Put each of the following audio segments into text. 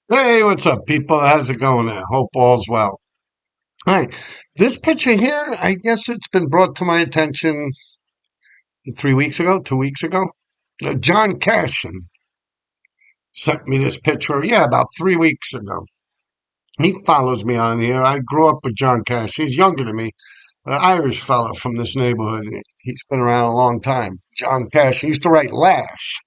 Hey, what's up, people? How's it going there? Hope all's well. Hi. This picture here, I guess it's been brought to my attention 3 weeks ago, 2 weeks ago. John Cashin sent me this picture, yeah, about 3 weeks ago. He follows me on here. I grew up with John Cash. He's younger than me, an Irish fellow from this neighborhood. He's been around a long time. John Cash, he used to write Lash.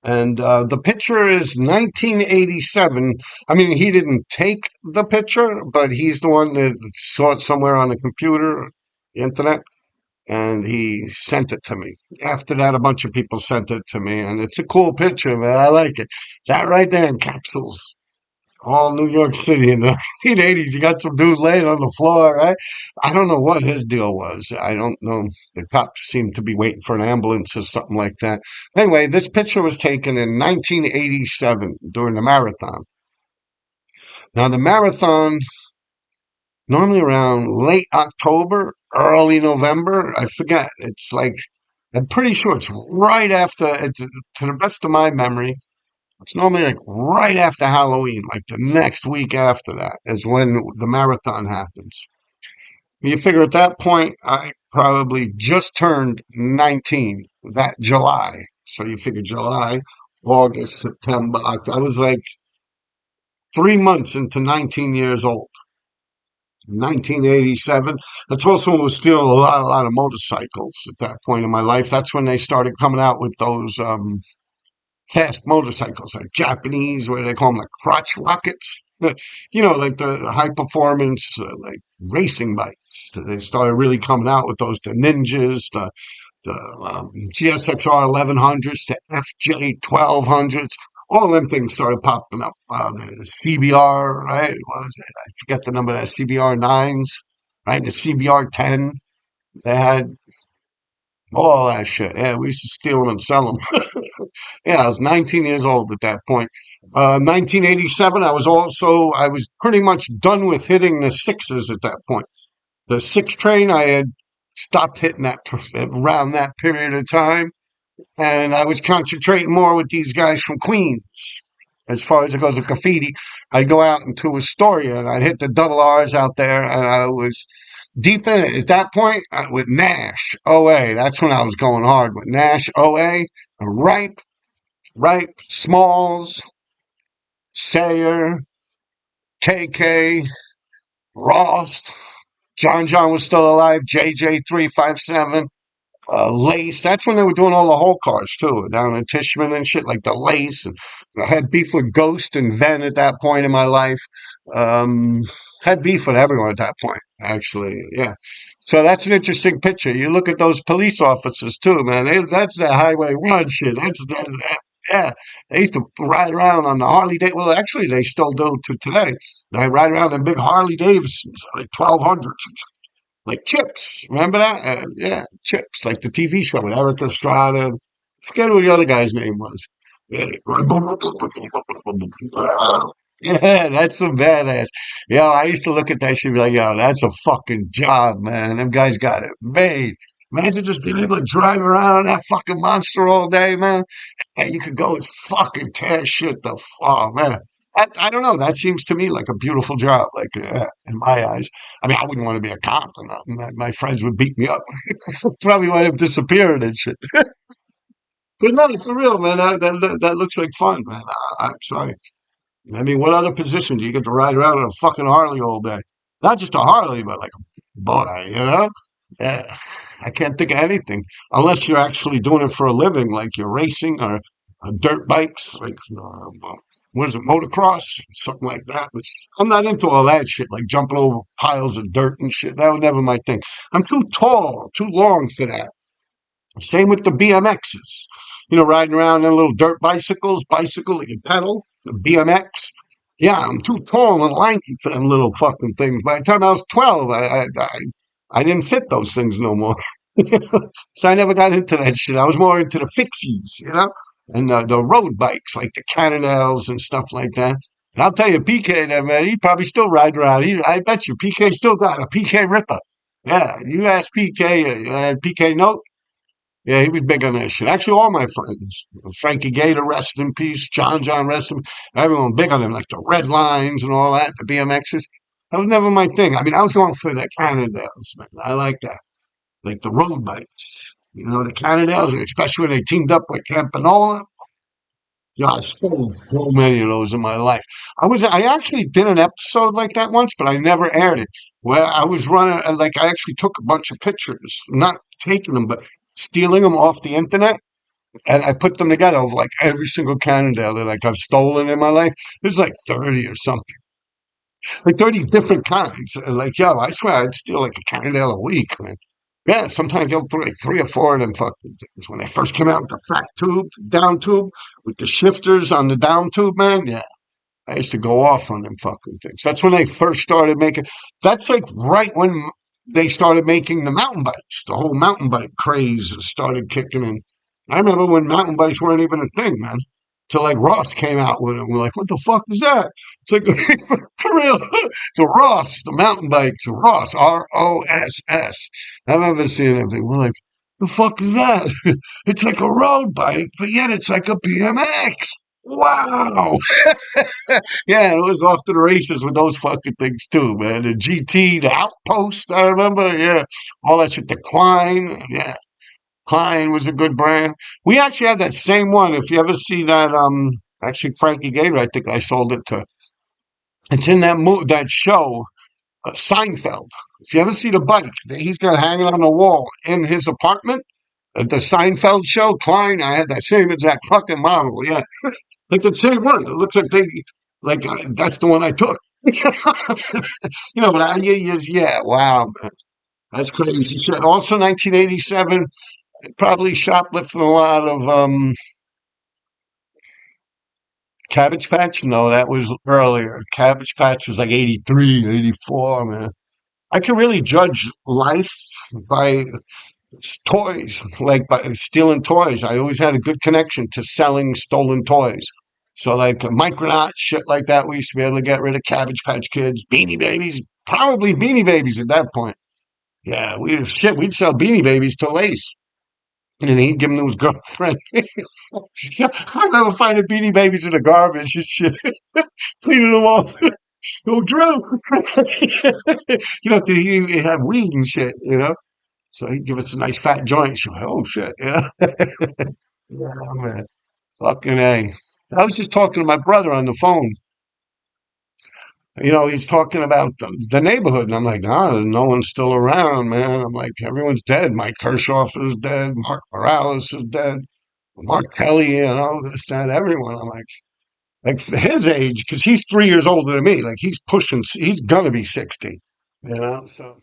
And the picture is 1987. I mean, he didn't take the picture, but he's the one that saw it somewhere on the computer, the internet, and he sent it to me. After that, a bunch of people sent it to me, and it's a cool picture, man. I like it. That right there in capsules all New York City in the 1980s. You got some dude laying on the floor, right? I don't know what his deal was. I don't know. The cops seemed to be waiting for an ambulance or something like that. Anyway, this picture was taken in 1987 during the marathon. Now, the marathon, normally around late October, early November, I forget. It's like, I'm pretty sure it's right after, to the best of my memory, it's normally like right after Halloween, like the next week after that is when the marathon happens. You figure at that point, I probably just turned 19 that July. So you figure July, August, September, I was like 3 months into 19 years old. 1987. That's also when there was still a lot of motorcycles at that point in my life. That's when they started coming out with those fast motorcycles, like Japanese, where they call them like crotch rockets. Like the high performance, like racing bikes. They started really coming out with those, the Ninjas, the GSXR 1100s, the FJ 1200s. All them things started popping up. The CBR, right? What was it? I forget the number of that. CBR 9s, right? The CBR 10. They had all that shit. Yeah, we used to steal them and sell them. Yeah, I was 19 years old at that point. 1987, I was pretty much done with hitting the sixes at that point. The six train, I had stopped hitting that around that period of time. And I was concentrating more with these guys from Queens. As far as it goes with graffiti, I'd go out into Astoria and I'd hit the double R's out there, and I was deep in it. At that point, with Nash, OA, that's when I was going hard with Nash, OA, Ripe, Smalls, Sayer, KK, Ross, John was still alive, JJ357, Lace. That's when they were doing all the whole cars too, down in Tishman and shit, like the Lace. And I had beef with Ghost and Ven at that point in my life. Um, had beef with everyone at that point, actually. Yeah. So that's an interesting picture. You look at those police officers too, man. That's the Highway 1 shit. Yeah. They used to ride around on the Harley Davidson. Well, actually, they still do to today. They ride around in big Harley Davidsons, like 1200s, like Chips. Remember that? Yeah, Chips, like the TV show with Eric Estrada. Forget who the other guy's name was. Yeah, yeah, that's some badass. Yo, I used to look at that shit and be like, yo, that's a fucking job, man. Them guys got it made. Imagine just being able to drive around that fucking monster all day, man. And you could go and fucking tear shit oh, man. I don't know. That seems to me like a beautiful job, like in my eyes. I mean, I wouldn't want to be a cop or nothing. My friends would beat me up. Probably would have disappeared and shit. But no, for real, man. That looks like fun, man. I'm sorry. I mean, what other position do you get to ride around on a fucking Harley all day? Not just a Harley, but like a boy, you know? Yeah, I can't think of anything unless you're actually doing it for a living, like you're racing or dirt bikes, like what is it, motocross, something like that. But I'm not into all that shit, like jumping over piles of dirt and shit. That was never my thing. I'm too tall, too long for that. Same with the BMXs. Riding around in little dirt bicycle that you pedal, the BMX. Yeah, I'm too tall and lanky for them little fucking things. By the time I was 12, I didn't fit those things no more. So I never got into that shit. I was more into the fixies, and the road bikes, like the Cannondales and stuff like that. And I'll tell you, PK there, man, he'd probably still ride around. I bet you PK still got a PK Ripper. Yeah, you ask PK, PK Note. Yeah, he was big on that shit. Actually, all my friends, Frankie Gator, rest in peace, John, rest in everyone big on them, like the red lines and all that, the BMXs. That was never my thing. I mean, I was going for the Cannondales, man. I like that. Like the road bikes. You know, the Cannondales, especially when they teamed up with Campanola. Yeah, I stole so many of those in my life. I actually did an episode like that once, but I never aired it. Where I was running, like I actually took a bunch of pictures, not taking them, but stealing them off the internet, and I put them together of like every single Cannondale that like I've stolen in my life. There's like 30 or something, like 30 different kinds. Like, yo, I swear I'd steal like a Cannondale a week, man. Yeah, sometimes you'll throw like three or four of them fucking things. When they first came out with the fat tube, down tube, with the shifters on the down tube, man. Yeah, I used to go off on them fucking things. That's when they first started making. That's like right when they started making the mountain bikes. The whole mountain bike craze started kicking in. I remember when mountain bikes weren't even a thing, man. Till like Ross came out with it. We're like, what the fuck is that? It's like for real. The Ross, the mountain bikes, Ross, Ross. I remember seeing everything. We're like, the fuck is that? It's like a road bike, but yet it's like a BMX. Wow. Yeah, it was off to the races with those fucking things too, man. The GT, the Outpost, I remember. Yeah, all that shit. The Klein, yeah, Klein was a good brand. We actually had that same one. If you ever see that, actually Frankie Gator, I think I sold it to. It's in that show, Seinfeld. If you ever see the bike that he's got hanging on the wall in his apartment, the Seinfeld show, Klein, I had that same exact fucking model. Yeah, like the same one. It looks like that's the one I took. But yeah, wow, man. That's crazy. She said also 1987, probably shoplifting a lot of Cabbage Patch. No, that was earlier. Cabbage Patch was like 83, 84, man. I can really judge life by toys, like by stealing toys. I always had a good connection to selling stolen toys. So like Micronauts, shit like that, we used to be able to get rid of Cabbage Patch Kids, Beanie Babies, probably Beanie Babies at that point. Yeah, we'd sell Beanie Babies to Lace. And then he'd give them to his girlfriend. Yeah, I remember finding Beanie Babies in the garbage and shit, cleaning them off. Oh, Drew! 'Cause he have weed and shit, So he'd give us a nice fat joint. She's like, oh shit, Yeah, man. Fucking A. I was just talking to my brother on the phone. He's talking about the neighborhood, and I'm like, no one's still around, man. I'm like, everyone's dead. Mike Kershoff is dead. Mark Morales is dead. Mark Kelly, this, that, everyone. I'm like for his age, because he's 3 years older than me. Like he's gonna be 60. So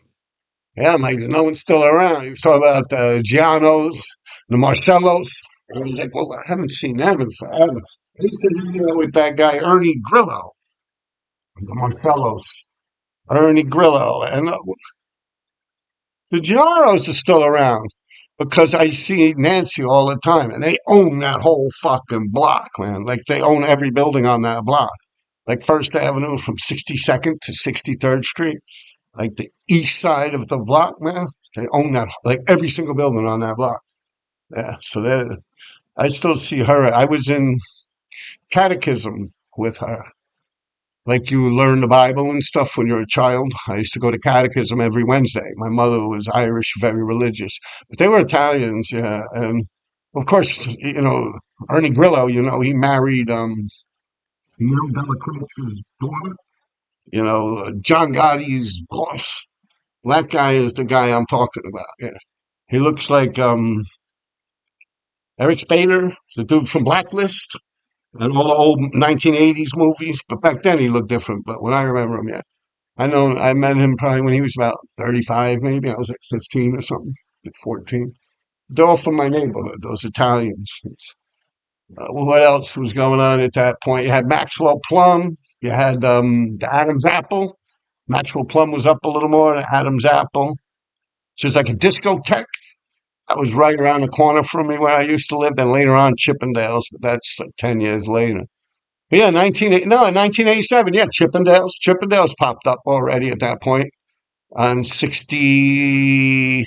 yeah, I'm like, no one's still around. He was talking about the Gianos, the Marcellos. I was like, well, I haven't seen them in forever. I used to hang out with that guy Ernie Grillo, the Marcellos. Ernie Grillo, and the Gianos are still around because I see Nancy all the time, and they own that whole fucking block, man. Like they own every building on that block, like First Avenue from 62nd to 63rd Street, like the east side of the block, man. They own that, like every single building on that block. Yeah, so I still see her. I was in catechism with her. Like you learn the Bible and stuff when you're a child. I used to go to catechism every Wednesday. My mother was Irish, very religious, but they were Italians, yeah. And of course, Ernie Grillo, he married Della Cruz's daughter, John Gotti's boss. That guy is the guy I'm talking about. Yeah. He looks like Eric Spader, the dude from Blacklist and all the old 1980s movies. But back then he looked different. But when I remember him, yeah. I met him probably when he was about 35, maybe. I was like 15 or something, like 14. They're all from my neighborhood, those Italians. What else was going on at that point? You had Maxwell Plum. You had the Adam's Apple. Maxwell Plum was up a little more than Adam's Apple. So it's like a discotheque. That was right around the corner from me where I used to live. Then later on, Chippendales, but that's like 10 years later. But yeah, 1987. Yeah, Chippendales. Chippendales popped up already at that point on 64th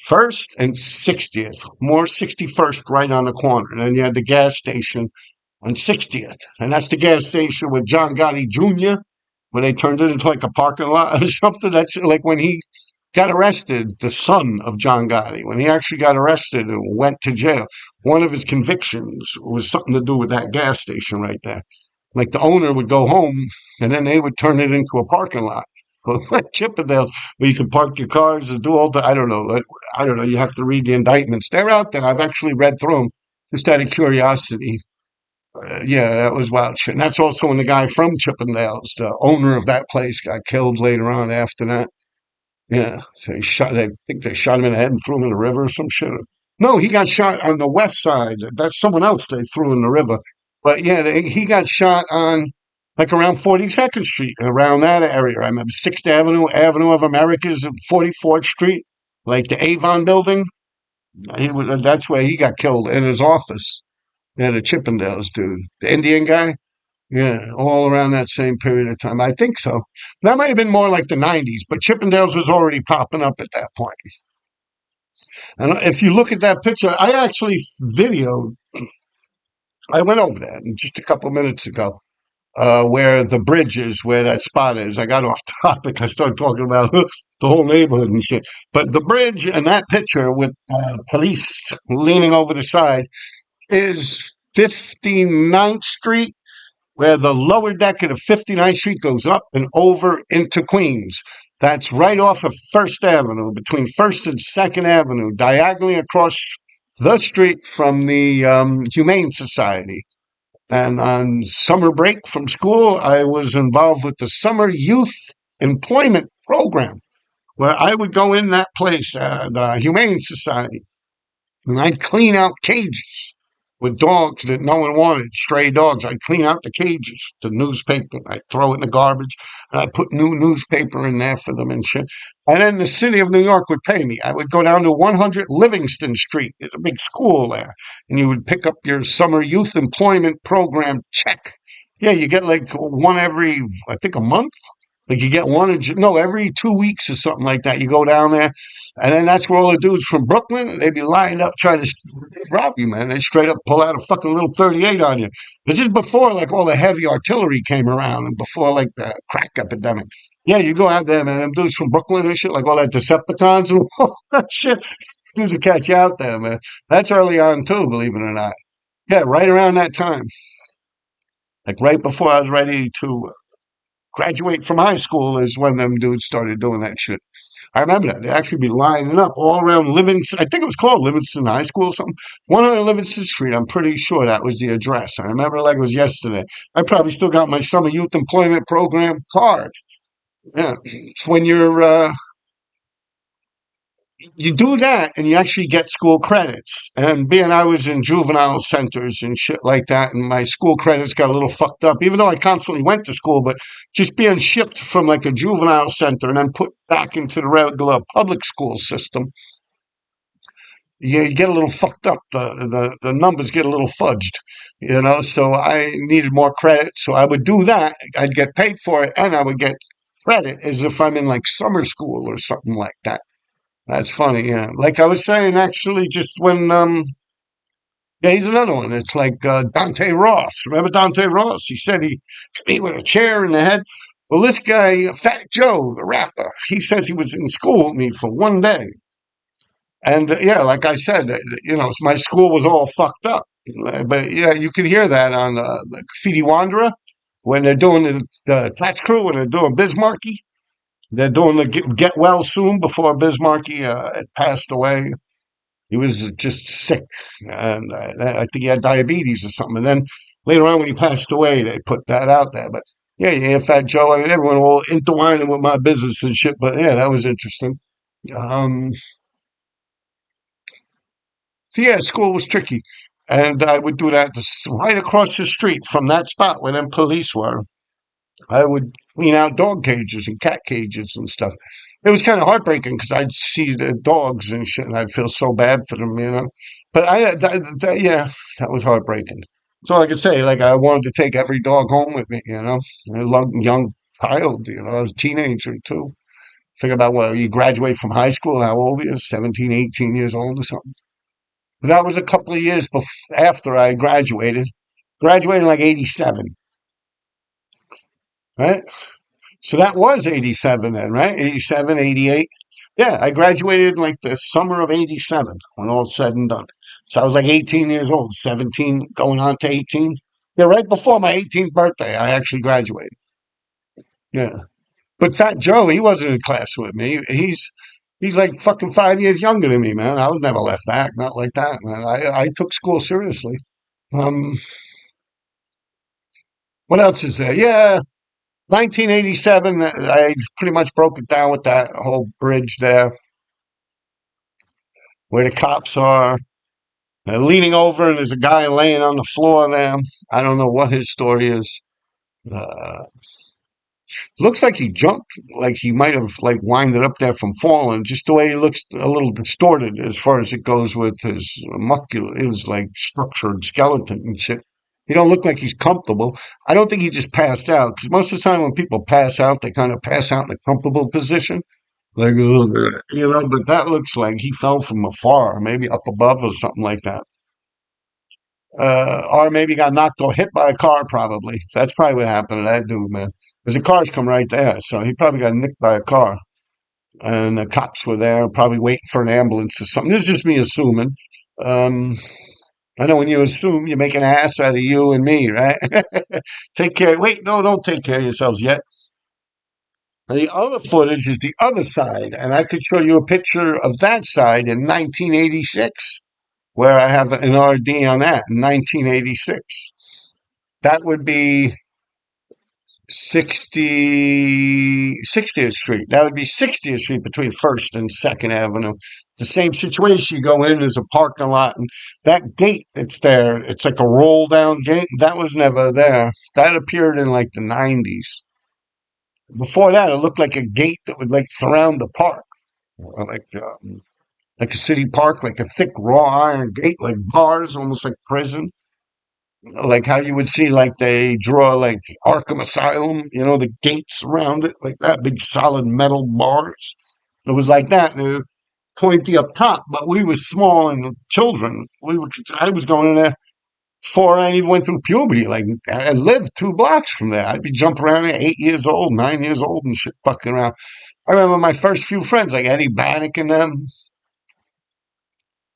First and 60th, more 61st right on the corner. And then you had the gas station on 60th. And that's the gas station with John Gotti Jr., where they turned it into like a parking lot or something. That's like when he got arrested, the son of John Gotti, when he actually got arrested and went to jail, one of his convictions was something to do with that gas station right there. Like the owner would go home and then they would turn it into a parking lot. Like Chippendales, where you can park your cars and do all the, I don't know, I don't know, you have to read the indictments. They're out there. I've actually read through them just out of curiosity. Yeah, that was wild shit. And that's also when the guy from Chippendales, the owner of that place, got killed later on after that. Yeah, so I think they shot him in the head and threw him in the river or some shit. No, he got shot on the west side. That's someone else they threw in the river. But yeah, he got shot on like around 42nd Street, around that area. I remember 6th Avenue, Avenue of Americas, and 44th Street, like the Avon building. That's where he got killed in his office. Yeah, the Chippendales dude, the Indian guy. Yeah, all around that same period of time. I think so. That might have been more like the 90s, but Chippendales was already popping up at that point. And if you look at that picture, I actually videoed, I went over that just a couple minutes ago, where the bridge is, where that spot is. I got off topic. I started talking about the whole neighborhood and shit. But the bridge and that picture with police leaning over the side is 59th Street, where the lower deck of the 59th Street goes up and over into Queens. That's right off of First Avenue, between First and Second Avenue, diagonally across the street from the Humane Society. And on summer break from school, I was involved with the Summer Youth Employment Program, where I would go in that place, the Humane Society, and I'd clean out cages with dogs that no one wanted, stray dogs. I'd clean out the cages, the newspaper. I'd throw it in the garbage, and I'd put new newspaper in there for them and shit. And then the city of New York would pay me. I would go down to 100 Livingston Street. There's a big school there. And you would pick up your summer youth employment program check. Yeah, you get like one every, I think, a month. Like you get one, no, every 2 weeks or something like that. You go down there, and then that's where all the dudes from Brooklyn, they'd be lined up trying to rob you, man. They straight up pull out a fucking little 38 on you. This is before like all the heavy artillery came around and before like the crack epidemic. Yeah, you go out there, man. Them dudes from Brooklyn and shit, like all that Decepticons and all that shit. Dudes will catch you out there, man. That's early on too, believe it or not. Yeah, right around that time. Like right before I was ready to graduate from high school is when them dudes started doing that shit. I remember that. They'd actually be lining up all around Livingston. I think it was called Livingston High School or something. 100 Livingston Street. I'm pretty sure that was the address. I remember like it was yesterday. I probably still got my summer youth employment program card. Yeah. It's when you do that and you actually get school credits. And being I was in juvenile centers and shit like that, and my school credits got a little fucked up, even though I constantly went to school, but just being shipped from like a juvenile center and then put back into the regular public school system, you get a little fucked up. The numbers get a little fudged, you know. So I needed more credit. So I would do that. I'd get paid for it and I would get credit as if I'm in like summer school or something like that. That's funny, yeah. Like I was saying, actually, just when, yeah, he's another one. It's like Dante Ross. Remember Dante Ross? He said he hit me with a chair in the head. Well, this guy, Fat Joe, the rapper, he says he was in school with me for one day. And yeah, like I said, you know, my school was all fucked up. But yeah, you can hear that on the Graffiti Wanderer when they're doing the Tats Crew, when they're doing Bismarcky. They're doing the get well soon before Bismarcky had passed away. He was just sick, and I think he had diabetes or something. And then later on, when he passed away, they put that out there. But yeah, yeah, Fat Joe. I mean, everyone all intertwining with my business and shit. But yeah, that was interesting. Um, so yeah, school was tricky, and I would do that right across the street from that spot where them police were. I would clean out dog cages and cat cages and stuff. It was kind of heartbreaking because I'd see the dogs and shit, and I'd feel so bad for them, you know. But yeah, that was heartbreaking. That's all I could say. Like I wanted to take every dog home with me, you know. A young child, you know, I was a teenager too. Think about what you graduate from high school, how old you? 17, 18 years old or something. But that was a couple of years after I graduated. Graduated in like 87, right? So that was 87 then, right? 87, 88. Yeah, I graduated like the summer of 87 when all's said and done. So I was like 18 years old, 17 going on to 18. Yeah, right before my 18th birthday, I actually graduated. Yeah. But Fat Joe, he wasn't in class with me. He's like fucking 5 years younger than me, man. I was never left back, not like that, man. I took school seriously. Um, what else is there? Yeah, 1987. I pretty much broke it down with that whole bridge there, where the cops are. Leaning over, and there's a guy laying on the floor there. I don't know what his story is. Uh, Looks like he jumped, like he might have like winded up there from falling. Just the way he looks, a little distorted as far as it goes with his his like structured skeleton and shit. He don't look like he's comfortable. I don't think he just passed out because most of the time when people pass out, they kind of pass out in a comfortable position, like But that looks like he fell from afar, maybe up above or something like that. Or maybe got knocked or hit by a car, probably. That's probably what happened to that dude, man. Because the cars come right there, so he probably got nicked by a car. And the cops were there, probably waiting for an ambulance or something. This is just me assuming. Um, I know when you assume, you make an ass out of you and me, right? Take care. Wait, no, don't take care of yourselves yet. And the other footage is the other side, and I could show you a picture of that side in 1986, where I have an RD on that in 1986. That would be 60th Street. That would be 60th Street between First and Second Avenue. It's the same situation. You go in, there's a parking lot, and that gate that's there, it's like a roll down gate. That was never there. That appeared in like the 90s. Before that, it looked like a gate that would like surround the park, like a city park, like a thick raw iron gate, like bars, almost like prison. Like how you would see like they draw like Arkham Asylum, the gates around it, like that, big solid metal bars. It was like that. And they were pointy up top, but we were small and children. I was going in there before I even went through puberty. Like I lived 2 blocks from there. I'd be jumping around there, 8 years old, 9 years old, and shit, fucking around. I remember my first few friends, like Eddie Bannock and them.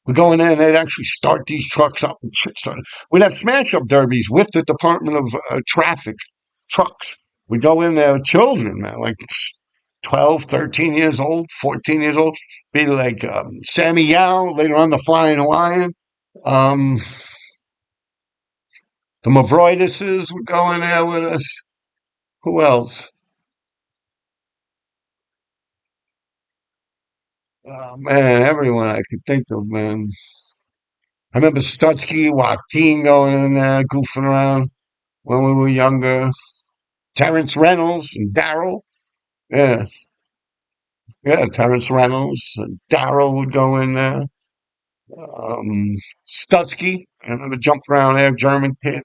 We go in there and they'd actually start these trucks up and shit started. We'd have smash up derbies with the Department of Traffic trucks. We'd go in there with children, man, like 12, 13 years old, 14 years old. Be like Sammy Yao, later on the Flying Hawaiian. Um, the Mavroiduses would go in there with us. Who else? Oh, man, everyone I could think of, man. I remember Stutsky, Joaquin going in there, goofing around when we were younger. Terrence Reynolds and Daryl. Yeah, yeah, Terrence Reynolds and Daryl would go in there. Stutsky, I remember jumped around there, German kid.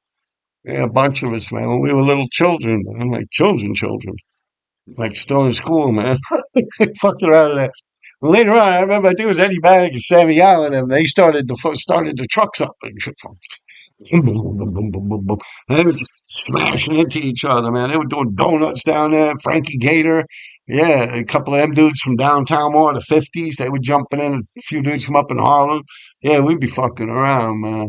Yeah, a bunch of us, man. When we were little children, man, like children, like still in school, man. Fucking around there. Later on, I remember I think it was Eddie Bannock and Sammy Allen, and they started the trucks up and shit. Boom, boom, boom, boom, boom, boom, boom, boom. And they were just smashing into each other, man. They were doing donuts down there. Frankie Gator. Yeah, a couple of them dudes from downtown more, the 50s. They were jumping in. A few dudes from up in Harlem. Yeah, we'd be fucking around, man.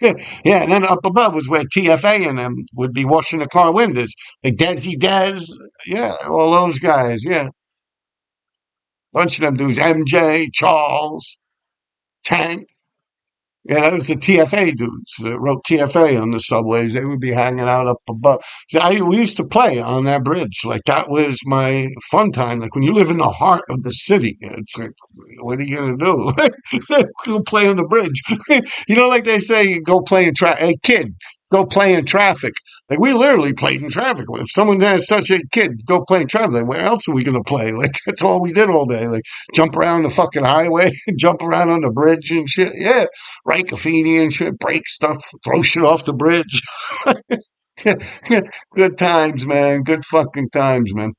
Yeah, and then up above was where TFA and them would be washing the car windows. Like Desi Dez. Yeah, all those guys. Yeah, bunch of them dudes. MJ, Charles, Tank. Yeah, that was the TFA dudes that wrote TFA on the subways. They would be hanging out up above. See, we used to play on that bridge. Like, that was my fun time. Like, when you live in the heart of the city, it's like, what are you going to do? Go play on the bridge. Like they say, go play in traffic. Hey, kid, go play in traffic. Like, we literally played in traffic. If someone has such a kid, go play in traffic. Like, where else are we going to play? Like, that's all we did all day. Like, jump around the fucking highway, jump around on the bridge and shit. Yeah, write graffiti and shit, break stuff, throw shit off the bridge. Good times, man. Good fucking times, man.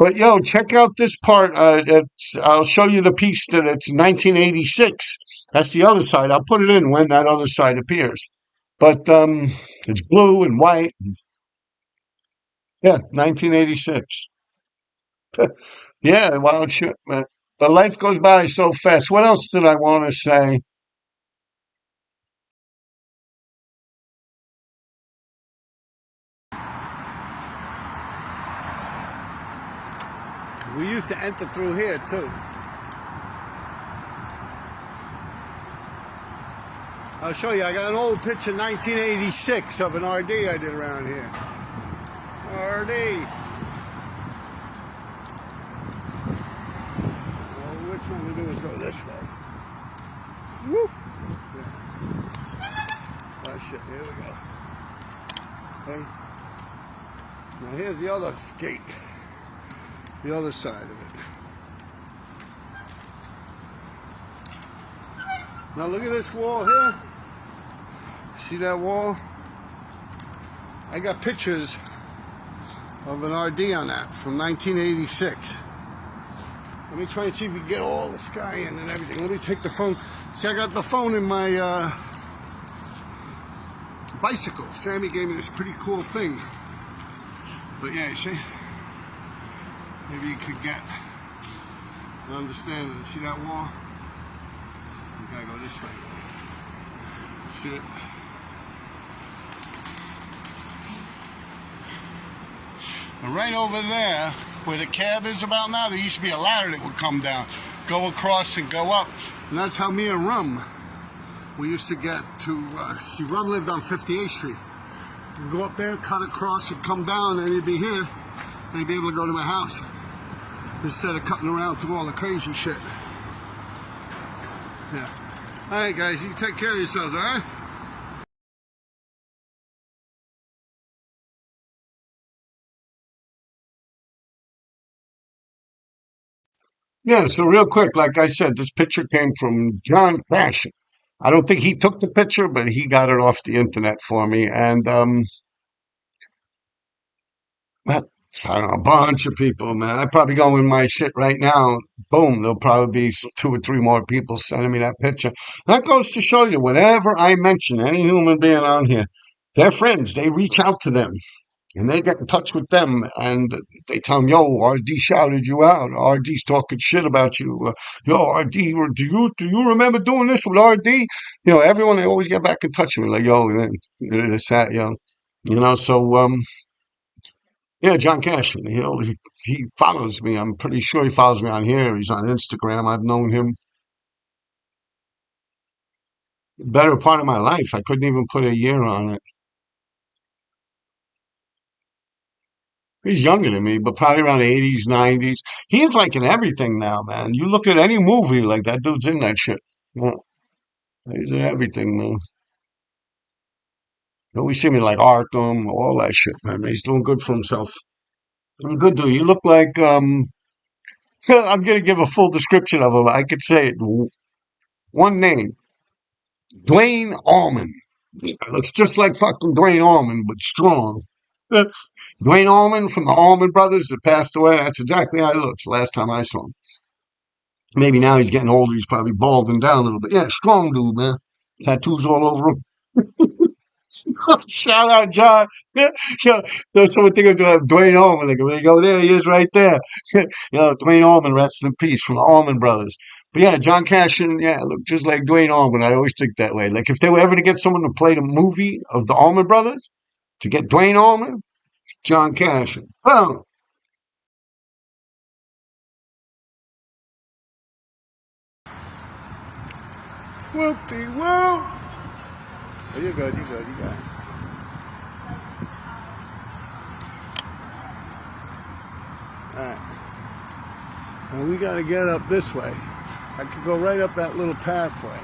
But yo, check out this part. I'll show you the piece that it's 1986. That's the other side. I'll put it in when that other side appears. But it's blue and white. Yeah, 1986. Yeah, wow, shit, man. But life goes by so fast. What else did I want to say? We used to enter through here too. I'll show you. I got an old picture, 1986, of an RD I did around here. RD. Well, which one we do is go this way. Whoop. Yeah. Oh shit, here we go. Okay. Now here's the other skate. The other side of it. Now look at this wall here. See that wall? I got pictures of an RD on that from 1986. Let me try and see if we can get all the sky in and everything. Let me take the phone. See, I got the phone in my bicycle. Sammy gave me this pretty cool thing. But yeah, you see? Maybe you could get an understanding. See that wall? You gotta go this way. See it? And right over there, where the cab is about now, there used to be a ladder that would come down, go across and go up. And that's how me and Rum, we used to get to, see, Rum lived on 58th Street. We'd go up there, cut across and come down, and he'd be here. And he'd be able to go to my house. Instead of cutting around through all the crazy shit. Yeah. All right, guys, you take care of yourselves, all right? Yeah, so real quick, like I said, this picture came from John Cash. I don't think he took the picture, but he got it off the internet for me. And well, I don't know, a bunch of people, man. I probably go in my shit right now. Boom, there'll probably be two or three more people sending me that picture. That goes to show you, whenever I mention any human being on here, their friends, they reach out to them. And they get in touch with them and they tell them, yo, RD shouted you out. RD's talking shit about you. Yo, RD, do you remember doing this with RD? You know, everyone, they always get back in touch with me like, yo, this, that, yo. You know, so, yeah, John Cash, he follows me. I'm pretty sure he follows me on here. He's on Instagram. I've known him the better part of my life. I couldn't even put a year on it. He's younger than me, but probably around 80s, 90s. He's like in everything now, man. You look at any movie, like that dude's in that shit. Yeah, he's in everything, man. You always see me like Arkham, all that shit, man. He's doing good for himself. I'm good dude. You look like I'm gonna give a full description of him. I could say it. One name. Dwayne Allman. Yeah, looks just like fucking Dwayne Allman, but strong. Dwayne Allman from the Allman Brothers that passed away. That's exactly how he looks last time I saw him. Maybe now he's getting older. He's probably balding down a little bit. Yeah, strong dude, man. Tattoos all over him. Shout out, John. Yeah, someone think of Dwayne Allman. Like, when they go there, he is right there. Dwayne Allman, rest in peace, from the Allman Brothers. But yeah, John Cashin, yeah, look just like Dwayne Allman. I always think that way. Like, if they were ever to get someone to play the movie of the Allman Brothers, to get Dwayne Allman, John Cashin. Oh, Whoop-de-whoop. Oh, you're good, you got it. Alright. Now we gotta get up this way. I could go right up that little pathway.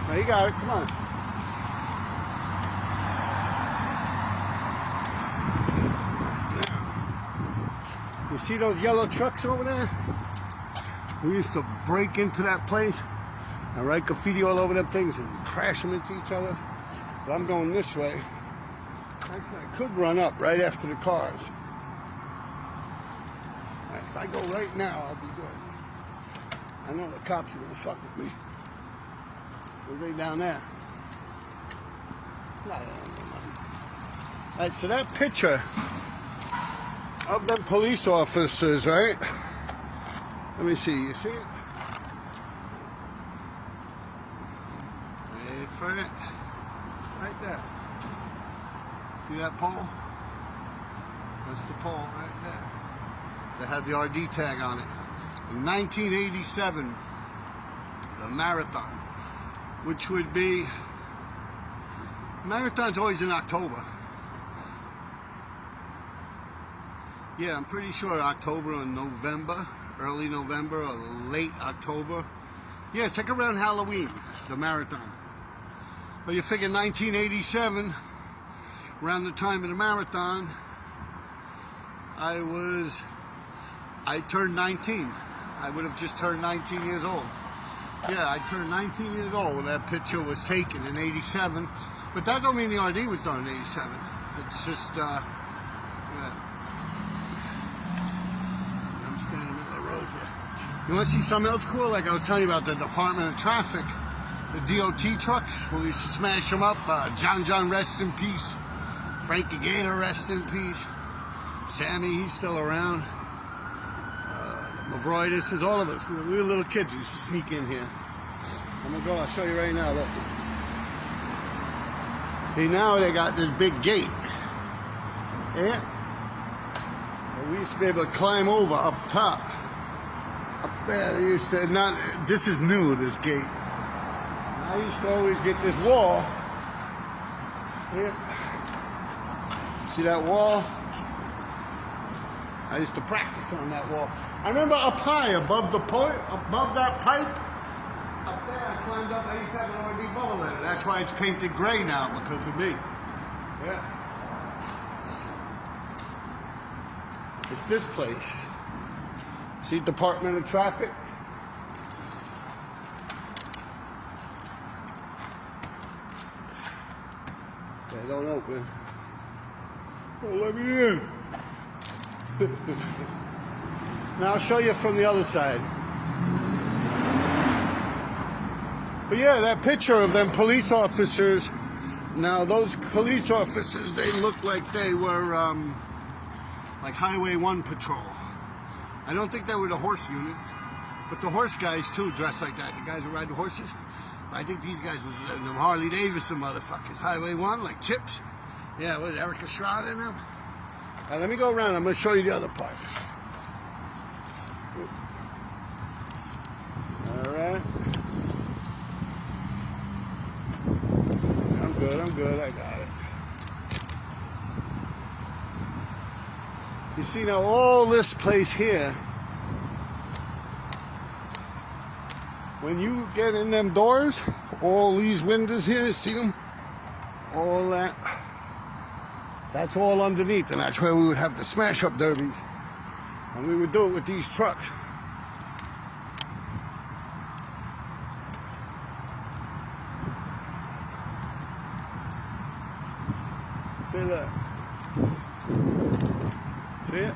Now you got it, come on. You see those yellow trucks over there? We used to break into that place and write graffiti all over them things and crash them into each other. But I'm going this way. Actually, I could run up right after the cars. If I go right now, I'll be good. I know the cops are gonna fuck with me. They're right down there. No. Alright, so that picture of them police officers, right? Let me see, you see it? Wait for it. Right there. See that pole? That's the pole right there. That had the RD tag on it. In 1987, the marathon, which would be, marathon's always in October. Yeah, I'm pretty sure October or November, early November or late October. Yeah, it's like around Halloween, the marathon. But you figure 1987, around the time of the marathon, I turned 19. I would have just turned 19 years old. Yeah, I turned 19 years old when that picture was taken in 87. But that don't mean the RD was done in 87. It's just, yeah. I'm standing in the middle of the road here. You want to see something else cool? Like I was telling you about the Department of Traffic, the DOT trucks, we used to smash them up. John, rest in peace. Frankie Gator, rest in peace. Sammy, he's still around. Mavroidis, is all of us. We were little kids. We used to sneak in here. I'm gonna go. I'll show you right now. Look. See, now they got this big gate. Yeah. We used to be able to climb over up top. Up there, they used to not. This is new. This gate. I used to always get this wall. Yeah. See that wall? I used to practice on that wall. I remember up high, above the point, above that pipe, up there I climbed up, I used to have an RD bubble letter. That's why it's painted gray now, because of me. Yeah. It's this place. See Department of Traffic? They don't open. Oh, let me in. Now I'll show you from the other side. But yeah, that picture of them police officers. Now those police officers, they look like they were like Highway 1 patrol. I don't think they were the horse unit, but the horse guys too dress like that. The guys who ride the horses. But I think these guys was them Harley Davidson motherfuckers. Highway 1, like Chips. Yeah, with Eric Estrada in them. Now, let me go around. I'm going to show you the other part. All right. I'm good. I got it. You see, now all this place here, when you get in them doors, all these windows here, see them? All that. That's all underneath, and that's where we would have the smash-up derbies. And we would do it with these trucks. See that? See it?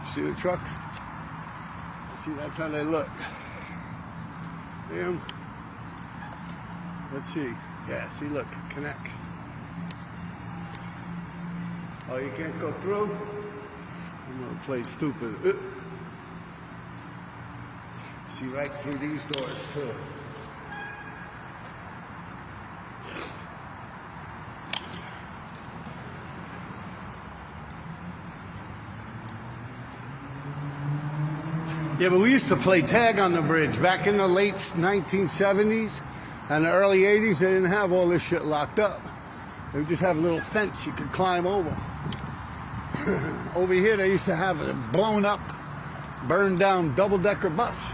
See the trucks? See, that's how they look. Damn. Let's see. Yeah, see, look, connect. Oh, you can't go through? I'm gonna play stupid. See right through these doors too. Yeah, but we used to play tag on the bridge back in the late 1970s and the early 80s. They didn't have all this shit locked up. They would just have a little fence you could climb over. Over here, they used to have a blown up, burned down double-decker bus.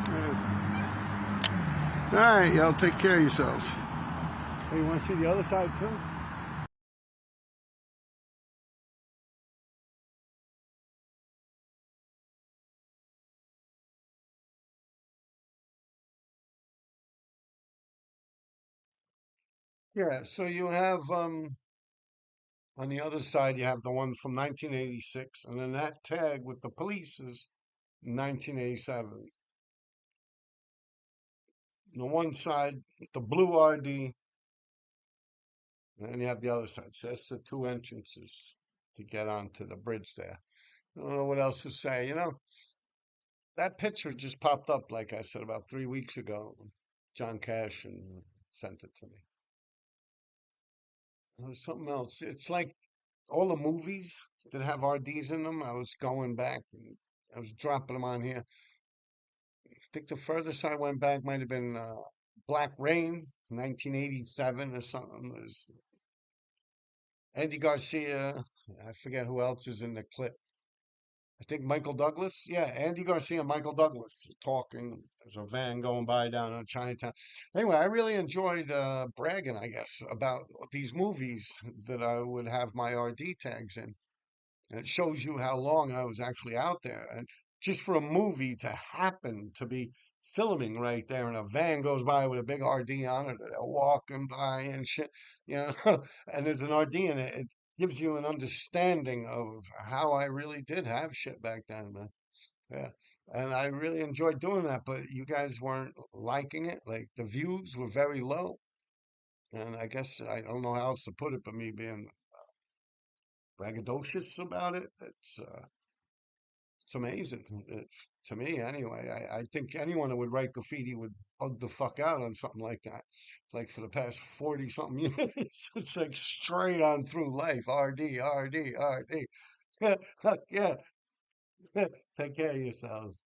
Yeah. All right, y'all take care of yourselves. Hey, you want to see the other side too? Yeah, so you have on the other side you have the one from 1986, and then that tag with the police is 1987. The one side, the blue RD, and then you have the other side. So that's the two entrances to get onto the bridge there. I don't know what else to say. That picture just popped up, like I said, about 3 weeks ago. John Cash and sent it to me. There's something else. It's like all the movies that have RDs in them. I was going back and I was dropping them on here. I think the furthest I went back might have been Black Rain, 1987 or something. There's Andy Garcia. I forget who else is in the clip. I think Michael Douglas. Yeah, Andy Garcia and Michael Douglas talking. There's a van going by down in Chinatown. Anyway, I really enjoyed bragging, I guess, about these movies that I would have my RD tags in. And it shows you how long I was actually out there. And just for a movie to happen to be filming right there and a van goes by with a big RD on it, they're walking by and shit, you know, and there's an RD in it, it gives you an understanding of how I really did have shit back then, man. Yeah. And I really enjoyed doing that, but you guys weren't liking it. Like the views were very low. And I guess I don't know how else to put it, but me being braggadocious about it. It's amazing to me, anyway. I think anyone who would write graffiti would bug the fuck out on something like that. It's like for the past 40 something years, it's like straight on through life. RD, RD, RD. Fuck yeah. Take care of yourselves.